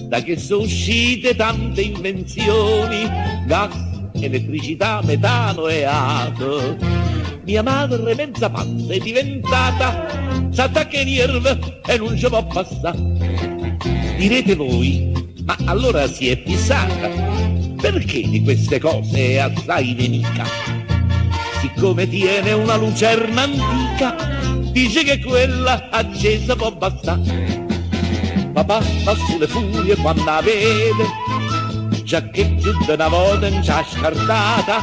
Da che sono uscite tante invenzioni, gas, elettricità, metano e ato, mia madre mezza pazza è diventata, s'attacca in nerve e non ci può passare. Direte voi, ma allora si è fissata, perché di queste cose è assai nemica? Siccome tiene una lucerna antica, dice che quella accesa può bastare. Papà va sulle furie quando la vede, già che più di una volta non c'ha scartata,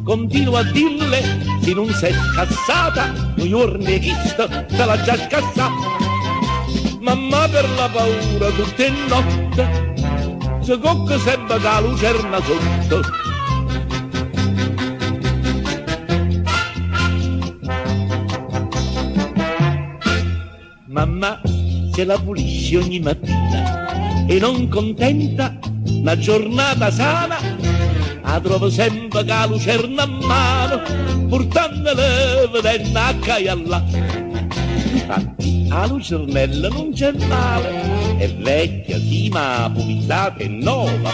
continua a dirle se non sei scassata, noi giorni chista te l'ha già scassata. Mamma per la paura tutte notte si cocca sempre la lucerna sotto. Mamma se la pulisce ogni mattina e non contenta una giornata sana, la trovo sempre che la lucerna a mano, portandola vedendo a caglialla. Infatti la lucernella non c'è male, è vecchia sì ma pulizzata e nuova,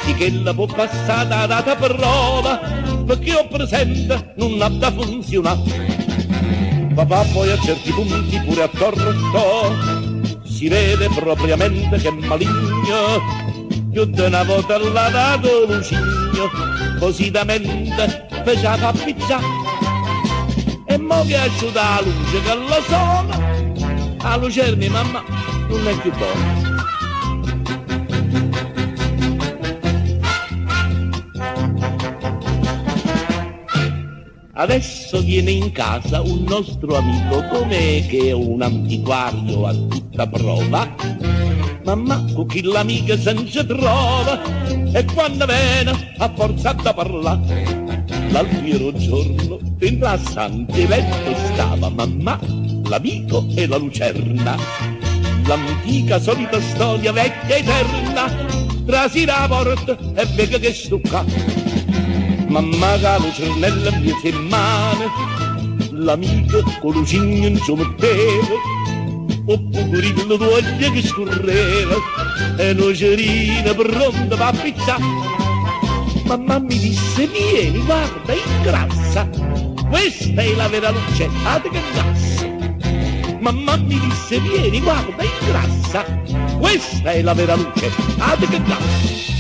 sì che la può passare a data prova, perché ho presente non ha da funzionare. Papà poi a certi punti pure a torto, si vede propriamente che è maligno, più di una volta l'ha dato lucigno, così da mente faceva appicciare. E mo che asciuga la luce che lo sono, a lucermi mamma non è più buona. Adesso viene in casa un nostro amico, come che è un antiquario a tutta prova. Mamma con chi l'amica se ci trova, e quando viene a forza da parlare. L'altro giorno dentro a santi letto stava mamma, l'amico e la lucerna. L'antica solita storia vecchia eterna, trasi la porta e vega che stucca. Mamma che la lucernella mise in mano, l'amico con lucigno in suo metteva, oppure il d'olio che scorreva, e nocerina pronta per pizzare. Mamma mi disse, vieni, guarda, ingrassa, questa è la vera luce, che grassa. Mamma mi disse, vieni, guarda, ingrassa, questa è la vera luce, che grassa.